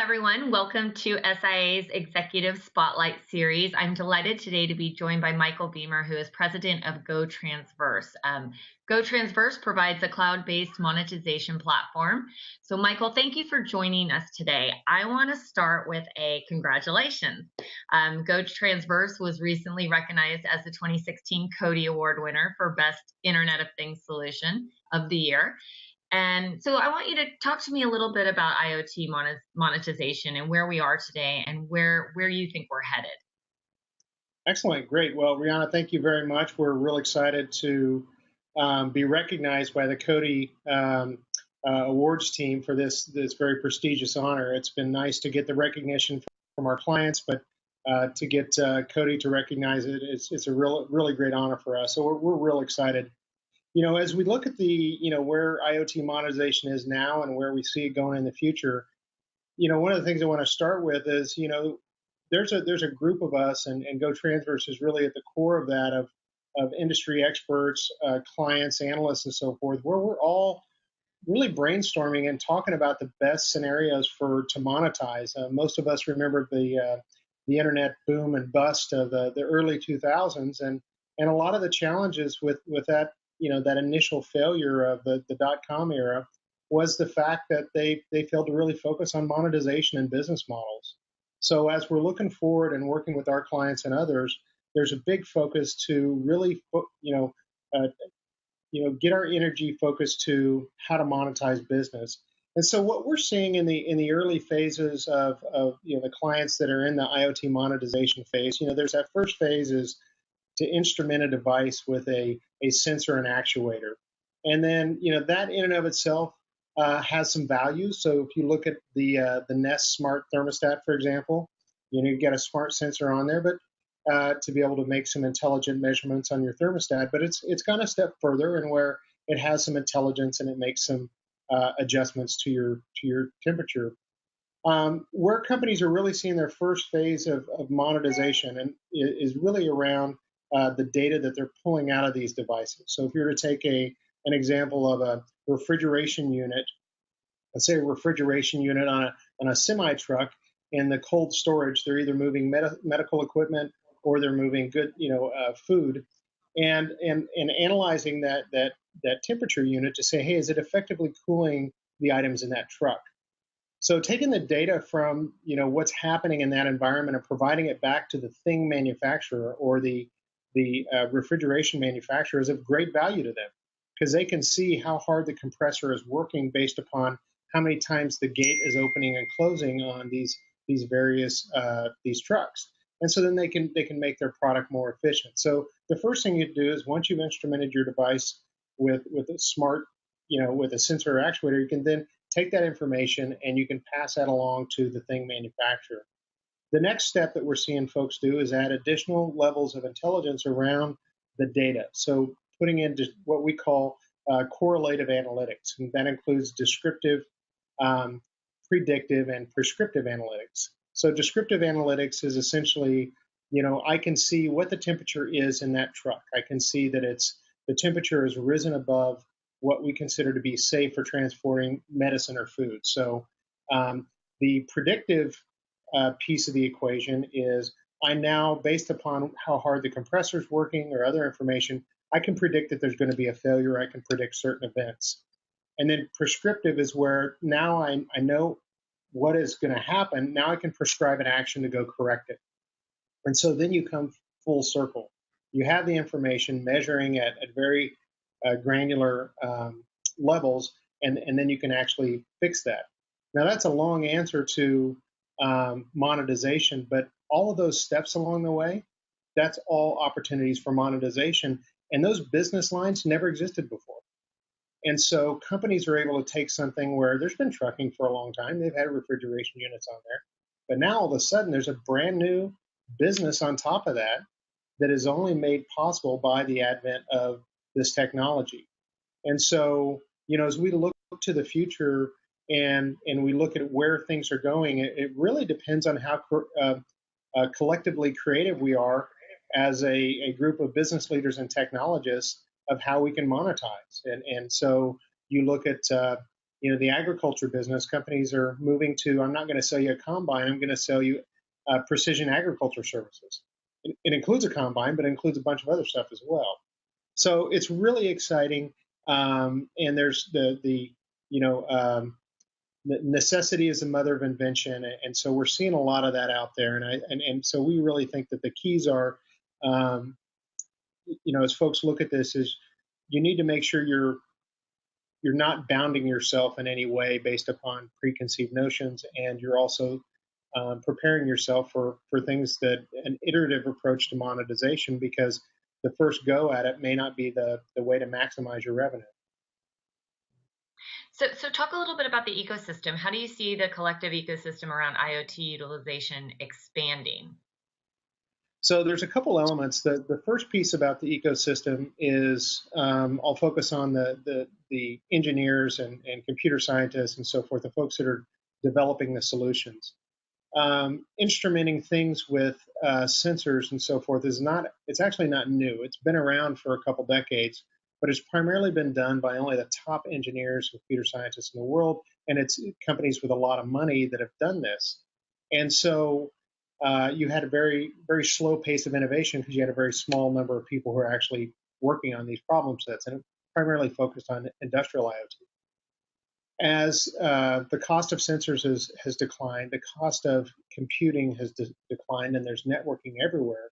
everyone. Welcome to SIA's Executive Spotlight Series. I'm delighted today to be joined by Michael Beamer, who is president of goTransverse. goTransverse provides a cloud-based monetization platform. So, Michael, thank you for joining us today. I want to start with a congratulations. goTransverse was recently recognized as the 2016 Cody Award winner for Best Internet of Things Solution of the Year. And so I want you to talk to me a little bit about IoT monetization and where we are today and where you think we're headed. Excellent. Great. Well, Rihanna, thank you very much. We're real excited to be recognized by the Cody Awards team for this very prestigious honor. It's been nice to get the recognition from our clients, but to get Cody to recognize it, it's a really great honor for us. So we're real excited. As we look at where IoT monetization is now and where we see it going in the future, one of the things I want to start with is, there's a group of us, and goTransverse is really at the core of that, of industry experts, clients, analysts, and so forth, where we're all really brainstorming and talking about the best scenarios to monetize. Most of us remember the internet boom and bust of the early 2000s, and a lot of the challenges with that. That initial failure of the dot-com era was the fact that they failed to really focus on monetization and business models. So as we're looking forward and working with our clients and others, there's a big focus to really, get our energy focused to how to monetize business. And so what we're seeing in the early phases of the clients that are in the IoT monetization phase, there's that first phase is to instrument a device with a sensor and actuator. And then, that in and of itself has some value. So if you look at the Nest Smart Thermostat, for example, you've got a smart sensor on there, but to be able to make some intelligent measurements on your thermostat. But it's gone a step further, and where it has some intelligence and it makes some adjustments to your temperature. Where companies are really seeing their first phase of monetization and is really around the data that they're pulling out of these devices. So if you were to take an example of a refrigeration unit, let's say a refrigeration unit on a semi truck, in the cold storage, they're either moving medical equipment or they're moving good, food, and analyzing that temperature unit to say, hey, is it effectively cooling the items in that truck? So taking the data from what's happening in that environment and providing it back to the thing manufacturer or the refrigeration manufacturer is of great value to them, because they can see how hard the compressor is working based upon how many times the gate is opening and closing on these various these trucks. And so then they can make their product more efficient. So the first thing you do is, once you've instrumented your device with a smart, with a sensor or actuator, you can then take that information and you can pass that along to the thing manufacturer. The next step that we're seeing folks do is add additional levels of intelligence around the data. So putting in what we call correlative analytics, and that includes descriptive, predictive, and prescriptive analytics. So descriptive analytics is essentially, I can see what the temperature is in that truck. I can see that the temperature has risen above what we consider to be safe for transporting medicine or food. So the predictive piece of the equation is, I now, based upon how hard the compressor is working or other information, I can predict that there's going to be a failure. I can predict certain events. And then prescriptive is where now I know what is going to happen. Now I can prescribe an action to go correct it. And so then you come full circle. You have the information measuring at very granular levels, and then you can actually fix that. Now that's a long answer to monetization, but all of those steps along the way, that's all opportunities for monetization. And those business lines never existed before. And so companies are able to take something where there's been trucking for a long time. They've had refrigeration units on there. But now all of a sudden there's a brand new business on top of that that is only made possible by the advent of this technology. And so, as we look to the future and we look at where things are going, it really depends on how collectively creative we are as a group of business leaders and technologists of how we can monetize. And so you look at the agriculture business, companies are moving to, I'm not going to sell you a combine, I'm going to sell you precision agriculture services. It includes a combine, but it includes a bunch of other stuff as well. So it's really exciting. And there's necessity is the mother of invention, and so we're seeing a lot of that out there. And so we really think that the keys are, as folks look at this, is you need to make sure you're not bounding yourself in any way based upon preconceived notions, and you're also preparing yourself for things that an iterative approach to monetization, because the first go at it may not be the way to maximize your revenue. So talk a little bit about the ecosystem. How do you see the collective ecosystem around IoT utilization expanding? So there's a couple elements. The first piece about the ecosystem is I'll focus on the engineers and computer scientists and so forth, the folks that are developing the solutions. Instrumenting things with sensors and so forth it's actually not new. It's been around for a couple decades, but it's primarily been done by only the top engineers and computer scientists in the world, and it's companies with a lot of money that have done this. And so you had a very, very slow pace of innovation because you had a very small number of people who are actually working on these problem sets, and it primarily focused on industrial IoT. As the cost of sensors has declined, the cost of computing has declined, and there's networking everywhere.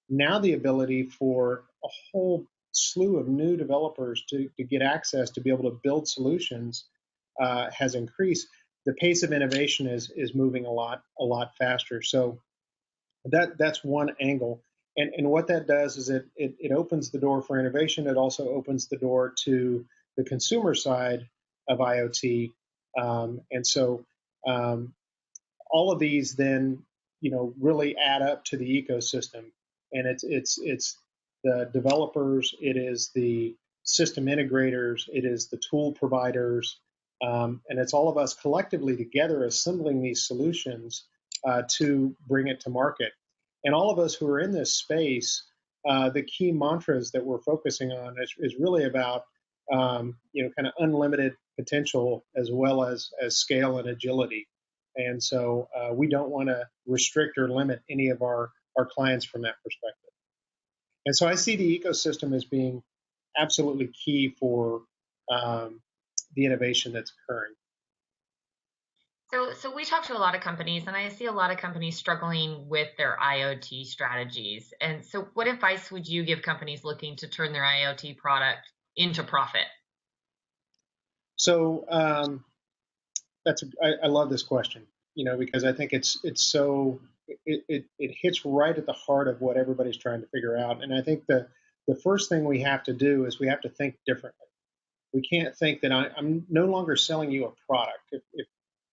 Now the ability for a whole slew of new developers to get access to be able to build solutions has increased. The pace of innovation is moving a lot faster. So that's one angle. And what that does is it opens the door for innovation. It also opens the door to the consumer side of IoT. And so all of these then, really add up to the ecosystem. And it's the developers, it is the system integrators, it is the tool providers, and it's all of us collectively together assembling these solutions to bring it to market. And all of us who are in this space, the key mantras that we're focusing on is really about kind of unlimited potential as well as scale and agility. And so we don't want to restrict or limit any of our clients from that perspective. And so I see the ecosystem as being absolutely key for the innovation that's occurring. So we talk to a lot of companies, and I see a lot of companies struggling with their IoT strategies. And so what advice would you give companies looking to turn their IoT product into profit? So I love this question, because I think it hits right at the heart of what everybody's trying to figure out. And I think the first thing we have to do is we have to think differently. We can't think that I'm no longer selling you a product.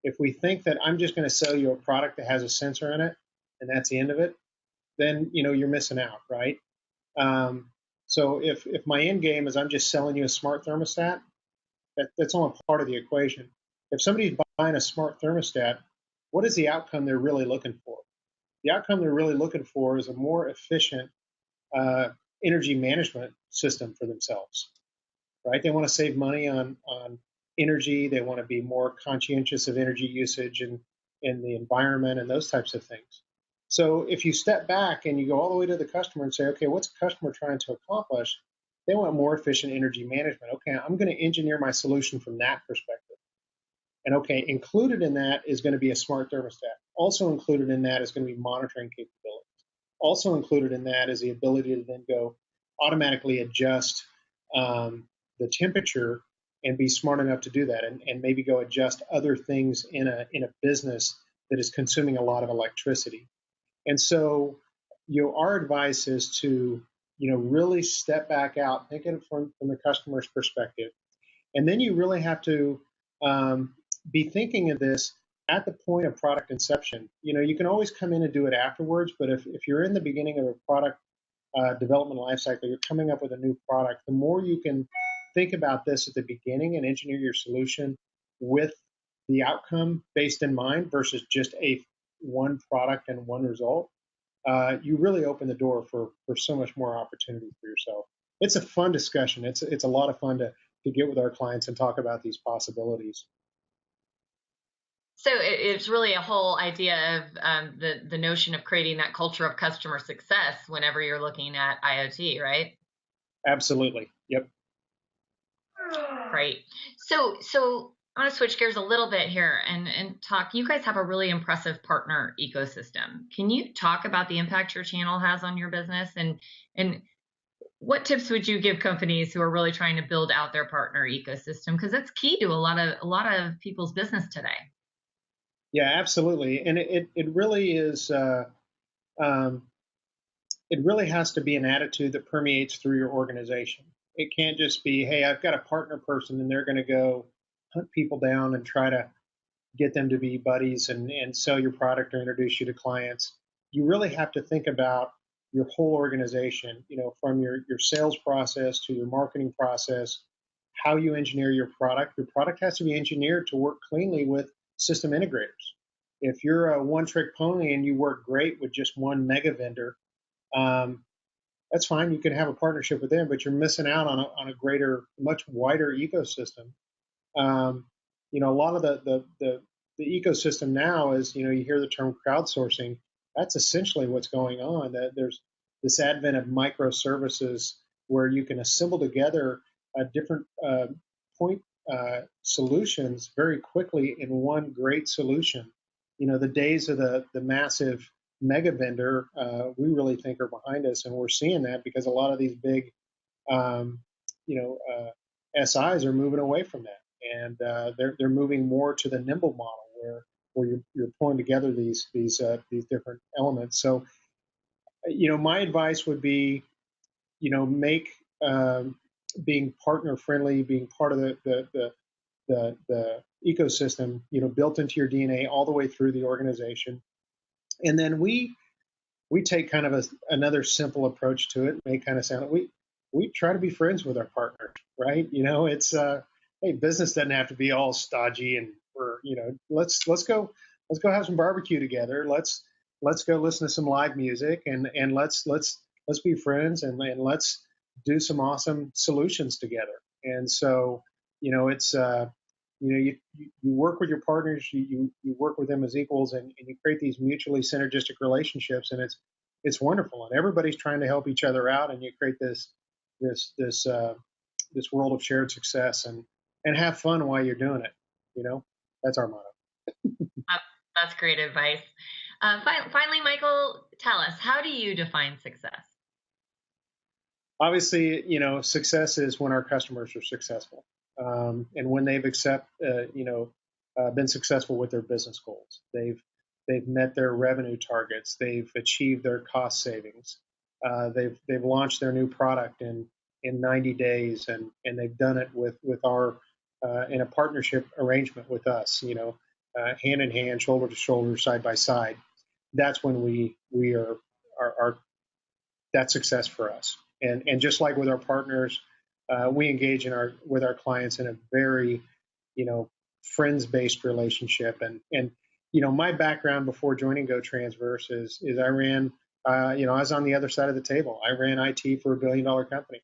If we think that I'm just going to sell you a product that has a sensor in it and that's the end of it, then you're missing out, right? So if my end game is I'm just selling you a smart thermostat, that's only part of the equation. If somebody's buying a smart thermostat, what is the outcome they're really looking for? The outcome they're really looking for is a more efficient energy management system for themselves, right? They want to save money on energy. They want to be more conscientious of energy usage and in the environment and those types of things. So if you step back and you go all the way to the customer and say, okay, what's the customer trying to accomplish? They want more efficient energy management. Okay, I'm going to engineer my solution from that perspective. And okay, included in that is going to be a smart thermostat. Also included in that is going to be monitoring capabilities. Also included in that is the ability to then go automatically adjust the temperature and be smart enough to do that, and maybe go adjust other things in a business that is consuming a lot of electricity. And so, our advice is to, really step back out, think it from the customer's perspective. And then you really have to be thinking of this at the point of product inception. You can always come in and do it afterwards, but if you're in the beginning of a product development lifecycle, you're coming up with a new product, the more you can think about this at the beginning and engineer your solution with the outcome based in mind versus just one product and one result, you really open the door for so much more opportunity for yourself. It's a fun discussion. It's a lot of fun to to get with our clients and talk about these possibilities. So it's really a whole idea of the notion of creating that culture of customer success whenever you're looking at IoT, right? Absolutely. Yep. Right. So I want to switch gears a little bit here and talk. You guys have a really impressive partner ecosystem. Can you talk about the impact your channel has on your business, and what tips would you give companies who are really trying to build out their partner ecosystem? Because it's key to a lot of people's business today. Yeah, absolutely. And it really is. Um, it really has to be an attitude that permeates through your organization. It can't just be, hey, I've got a partner person and they're going to go hunt people down and try to get them to be buddies and sell your product or introduce you to clients. You really have to think about your whole organization, from your sales process to your marketing process, how you engineer your product. Your product has to be engineered to work cleanly with system integrators. If you're a one-trick pony and you work great with just one mega vendor, um, that's fine. You can have a partnership with them, but you're missing out on a greater, much wider ecosystem. Um, a lot of the ecosystem now is, you hear the term crowdsourcing. That's essentially what's going on. That there's this advent of microservices where you can assemble together different point solutions very quickly in one great solution. The days of the massive mega vendor, we really think are behind us, and we're seeing that because a lot of these big, um, you know, SIs are moving away from that, and they're moving more to the nimble model where you're pulling together these different elements. So, my advice would be, make being partner friendly, being part of the ecosystem, built into your DNA all the way through the organization. And then we take kind of another simple approach to it. It may kind of sound we try to be friends with our partners, right? It's hey, business doesn't have to be all stodgy, and we're let's go have some barbecue together. Let's go listen to some live music, and let's be friends, and let's do some awesome solutions together. And so it's you work with your partners, you work with them as equals, and you create these mutually synergistic relationships, and it's wonderful, and everybody's trying to help each other out, and you create this world of shared success, and have fun while you're doing it. That's our motto. Uh, That's great advice. Finally, Michael, tell us, how do you define success? Obviously, success is when our customers are successful, and when they've been successful with their business goals. They've met their revenue targets. They've achieved their cost savings. They've launched their new product in 90 days, and they've done it with our in a partnership arrangement with us. Hand in hand, shoulder to shoulder, side by side. That's when we are that's success for us. And just like with our partners, we engage with our clients in a very, friends-based relationship. And my background before joining goTransverse is I ran, I was on the other side of the table. I ran IT for $1 billion company,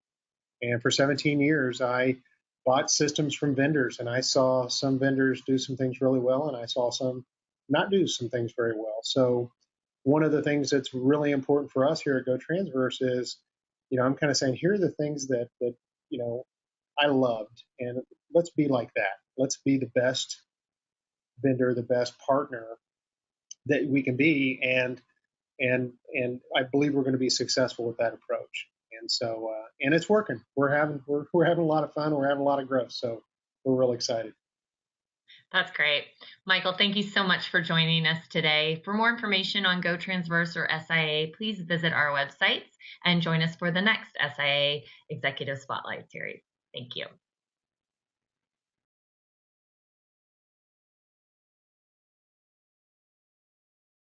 and for 17 years I bought systems from vendors, and I saw some vendors do some things really well, and I saw some not do some things very well. So one of the things that's really important for us here at goTransverse is, I'm kind of saying, here are the things that I loved, and let's be like that. Let's be the best vendor, the best partner that we can be, and I believe we're going to be successful with that approach. And so, and it's working. We're having a lot of fun. We're having a lot of growth. So we're really excited. That's great. Michael, thank you so much for joining us today. For more information on goTransverse or SIIA, please visit our websites and join us for the next SIIA Executive Spotlight Series. Thank you.